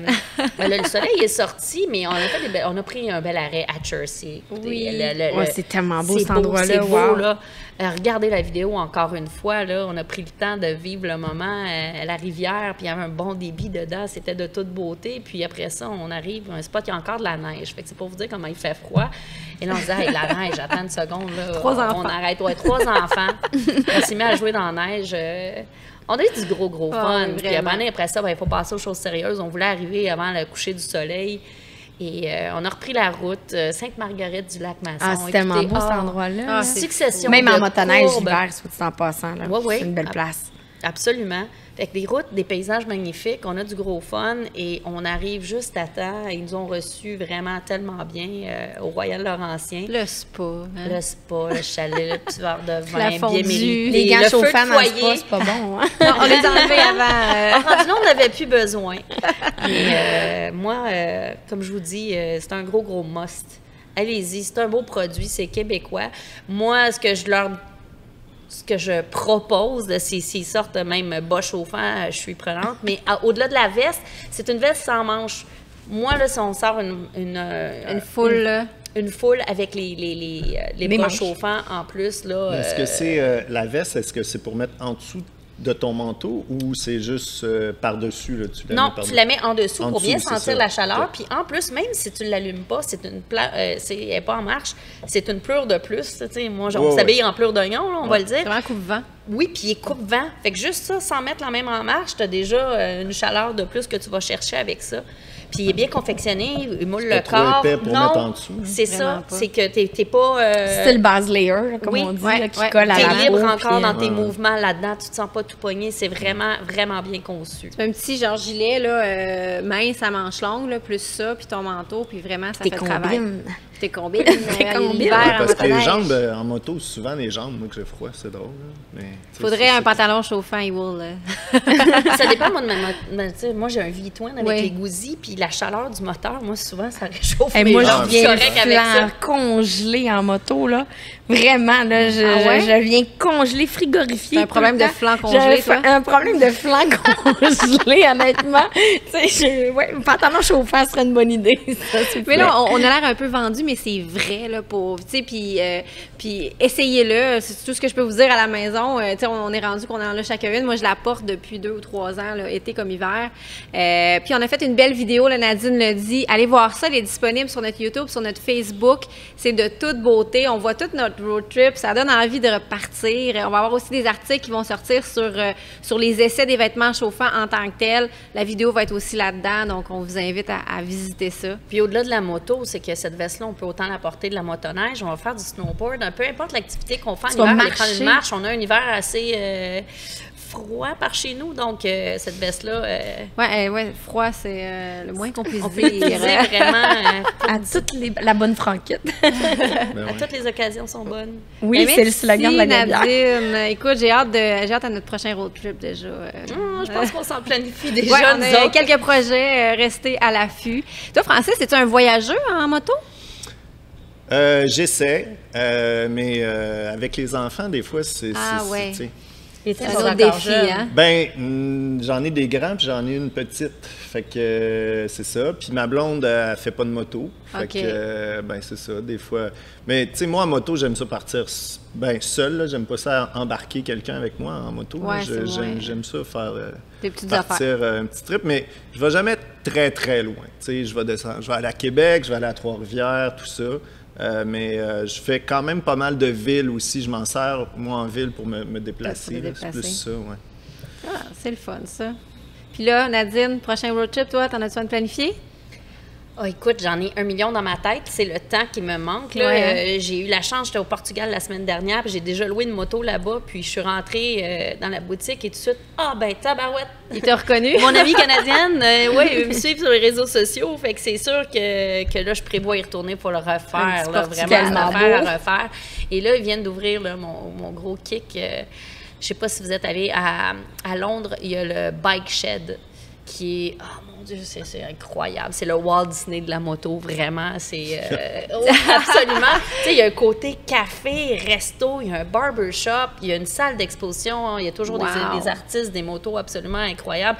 le soleil est sorti, mais on a pris un bel arrêt à Chertsey. Écoutez, Ouais, c'est tellement beau, cet c'est endroit-là. C'est beau, Wow. là. Regardez la vidéo encore une fois, là. On a pris le temps de vivre le moment à la rivière, puis il y avait un bon débit dedans. C'était de toute beauté. Puis après ça, on arrive à un spot, il y a encore de la neige. Fait que c'est pour vous dire comment il fait froid. Et là, on se dit, hey, la neige, attends une seconde, là. 3 enfants. On arrête. Ouais, 3 enfants. On s'est mis à jouer dans la neige. On a eu du gros fun. Oui, Puis après ça, il faut passer aux choses sérieuses. On voulait arriver avant le coucher du soleil. Et on a repris la route Sainte-Marguerite du Lac-Masson. Ah, c'est tellement beau, cet endroit-là. Succession Même de en motoneige courbes. l'hiver, soit dit en passant. Là. Ouais. C'est une belle place. Absolument. Fait que des routes, des paysages magnifiques, on a du gros fun et on arrive juste à temps. Ils nous ont reçus vraiment tellement bien au Royal Laurentien. Le spa. Hein? Le spa, le chalet, le petit verre de vin La bien fondue. mérité. Les gants le feu de chauffants dans le spa, foyer. c'est pas bon. Hein? Non, on les a enlevés avant. Rendu là, on n'avait plus besoin. Mais moi, comme je vous dis, c'est un gros must. Allez-y, c'est un beau produit, c'est québécois. Moi, ce que je propose, c'est s'ils sortent même bas chauffant, je suis prenante. Mais au-delà de la veste, c'est une veste sans manches. Moi, là, si on sort Une foule, là. une foule avec les bras manches. chauffants en plus, là. Est-ce que c'est la veste, est-ce que c'est pour mettre en dessous de ton manteau ou c'est juste par-dessus? Là, tu la Non, mets par-dessus? tu la mets en dessous En pour bien dessous, c'est sentir ça. la chaleur. Ok. Puis en plus, même si tu ne l'allumes pas, elle n'est pas en marche, c'est une pleure de plus. Tu sais, moi, on Ouais, s'habille en pleure d'oignon, là, on va le dire. C'est vraiment coupe-vent. Oui, puis il coupe vent. Fait que juste ça, sans mettre la même en marche, tu as déjà une chaleur de plus que tu vas chercher avec ça. Puis il est bien confectionné, il moule pas le trop corps. épais pour non, mettre en dessous. c'est Vraiment ça. pas. C'est que t'es pas... Style base layer, là, comme oui, on dit, ouais, là, qui ouais. colle à T'es la libre peau. encore puis, dans tes mouvements là-dedans, tu te sens pas tout pogné. C'est vraiment, vraiment bien conçu. Un petit genre gilet là, mince à manches longues, là, plus ça, puis ton manteau, puis vraiment, ça Tes fait le travail. combines. Tes combines. Tes combines. L'hiver, Parce en que les motoneige. jambes, en moto, souvent les jambes, moi que j'ai froid, c'est drôle. Là. Mais, tu sais, Faudrait c'est- un c'est- pantalon chauffant et wool. Ça dépend, moi, de tu sais, moi, j'ai un V-twin avec Oui. les goussis, puis la chaleur du moteur, moi, souvent, ça réchauffe Hey, mes moi, jambes. je Je suis viens correcte avec ça. congelée en moto, là. Vraiment, là, Ah ouais? je viens congelée, frigorifiée. T'as un problème tout le de temps. flanc J'ai congelé, toi? un problème de flanc congelé, honnêtement. Tu sais, ouais, un pantalon chauffant serait une bonne idée, ça, c'est Mais là, on a l'air un peu vendu, mais mais c'est vrai, là, pour, tu sais, puis essayez-le. C'est tout ce que je peux vous dire à la maison. Tu sais, on est rendu qu'on en a chacune. Moi, je la porte depuis 2 ou 3 ans, là, été comme hiver. Puis on a fait une belle vidéo, là, Nadine l'a dit. Allez voir ça, elle est disponible sur notre YouTube, sur notre Facebook. C'est de toute beauté. On voit toute notre road trip. Ça donne envie de repartir. On va avoir aussi des articles qui vont sortir sur les essais des vêtements chauffants en tant que tels. La vidéo va être aussi là-dedans, donc on vous invite à visiter ça. Puis au-delà de la moto, c'est que cette veste-là, on peut autant la porter de la motoneige, on va faire du snowboard, peu importe l'activité qu'on fait en hiver, aller prendre une marche. On a un hiver assez froid par chez nous, donc cette veste-là... Ouais, froid, c'est le moins qu'on puisse dire. On peut l'utiliser vraiment à la bonne franquette. À toutes les occasions sont bonnes. Oui, c'est le slogan de la Gabière. Nadine. Écoute, j'ai hâte à notre prochain road trip déjà. Je pense qu'on s'en planifie déjà. On a quelques projets, restez à l'affût. Toi, Francis, es-tu un voyageur en moto? J'essaie, mais avec les enfants, des fois, c'est c'est un autre défi, hein? Ben, j'en ai des grands, puis j'en ai une petite. Fait que c'est ça. Puis ma blonde, elle fait pas de moto. Fait que, ben, c'est ça, des fois. Mais, tu sais, moi, en moto, j'aime ça partir seul. Là. J'aime pas ça embarquer quelqu'un avec moi en moto. Ouais, j'aime ça faire des petites partir un petit trip. Mais je vais jamais très, très loin. Tu sais, je vais aller à Québec, je vais aller à Trois-Rivières, tout ça. Mais je fais quand même pas mal de villes aussi. Je m'en sers, moi, en ville pour me déplacer. C'est plus ça, ouais. Ah, c'est le fun, ça. Puis là, Nadine, prochain road trip, toi, t'en as-tu un de planifié? Oh, écoute, j'en ai 1 million dans ma tête. C'est le temps qui me manque. Là. J'ai eu la chance, j'étais au Portugal la semaine dernière, puis j'ai déjà loué une moto là-bas, puis je suis rentrée dans la boutique et tout de suite, tabarouette! Il t'a reconnu? Mon amie canadienne, me suivent sur les réseaux sociaux, fait que c'est sûr que là, je prévois y retourner pour le refaire, là, vraiment, à refaire. Et là, ils viennent d'ouvrir là, mon gros kick. Je sais pas si vous êtes allés à Londres, il y a le Bike Shed qui est... Oh mon Dieu, c'est incroyable. C'est le Walt Disney de la moto, vraiment. C'est absolument. Tu sais, il y a un côté café, resto, il y a un barbershop, il y a une salle d'exposition, il y a toujours des artistes, des motos absolument incroyables.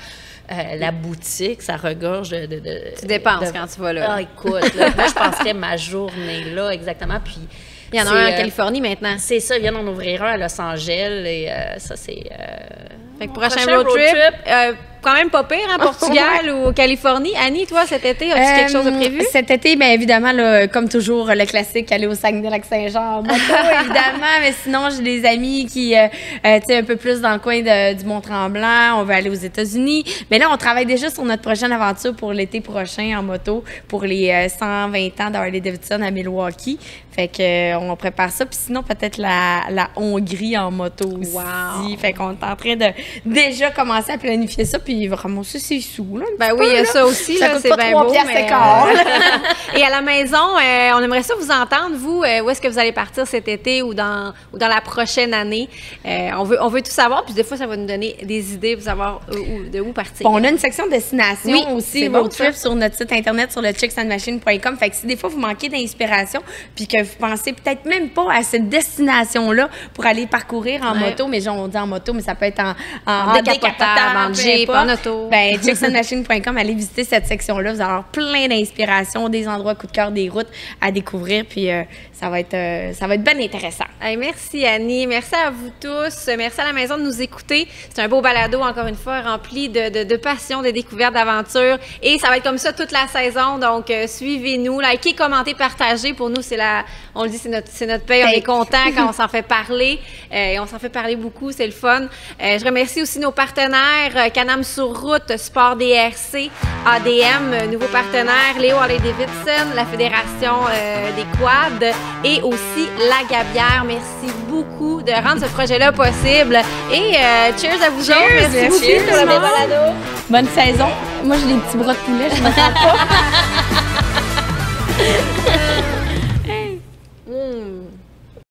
La boutique, ça regorge de tu dépenses quand tu vas là. Ah, écoute, là, moi, je passerais ma journée là, exactement. Puis il y en a un en Californie maintenant. C'est ça, il vient d'en ouvrir un à Los Angeles et ça, c'est... Fait que prochain road trip quand même pas pire, en Portugal ou Californie. Annie, toi, cet été, as-tu quelque chose de prévu? Cet été, bien évidemment, là, comme toujours, le classique, aller au Saguenay-Lac-Saint-Jean en moto, évidemment. Mais sinon, j'ai des amis qui, tu sais, un peu plus dans le coin du Mont-Tremblant. On veut aller aux États-Unis. Mais là, on travaille déjà sur notre prochaine aventure pour l'été prochain en moto, pour les 120 ans d'Harley-Davidson à Milwaukee. Fait que on prépare ça. Puis sinon, peut-être la Hongrie en moto aussi. Wow. Fait qu'on est en train de déjà commencer à planifier ça. Puis vraiment, c'est sous, là. Ben oui, il y a ça aussi, là. C'est bien beau. Mais et à la maison, on aimerait ça vous entendre, vous. Où est-ce que vous allez partir cet été ou dans la prochaine année? On veut tout savoir. Puis des fois, ça va nous donner des idées pour savoir de où partir. Bon, on a une section destination aussi, road trip sur notre site internet, sur le chicksandmachine.com. Fait que si des fois, vous manquez d'inspiration, puis que vous pensez peut-être même pas à cette destination-là pour aller parcourir en moto, mais genre, on dit en moto, mais ça peut être en décapotable, en Jeep, en auto. Ben, chicksandmachine.com, allez visiter cette section-là. Vous allez avoir plein d'inspiration, des endroits coup de cœur, des routes à découvrir, puis ça va être bien intéressant. Hey, merci Annie, merci à vous tous, merci à la maison de nous écouter. C'est un beau balado, encore une fois, rempli de passion, de découvertes, d'aventures, et ça va être comme ça toute la saison, donc suivez-nous, likez, commentez, partagez. Pour nous, on le dit, c'est notre paye, on est content quand on s'en fait parler, et on s'en fait parler beaucoup, c'est le fun. Je remercie aussi nos partenaires, Can-Am sur route, Sport DRC, ADM, nouveau partenaire, Léo Harley-Davidson, la Fédération des quads et aussi la Gabière. Merci beaucoup de rendre ce projet-là possible. Et cheers à vous autres. Merci beaucoup pour le balado. Bonne saison. Moi, j'ai des petits bras de poulet, je me sens pas.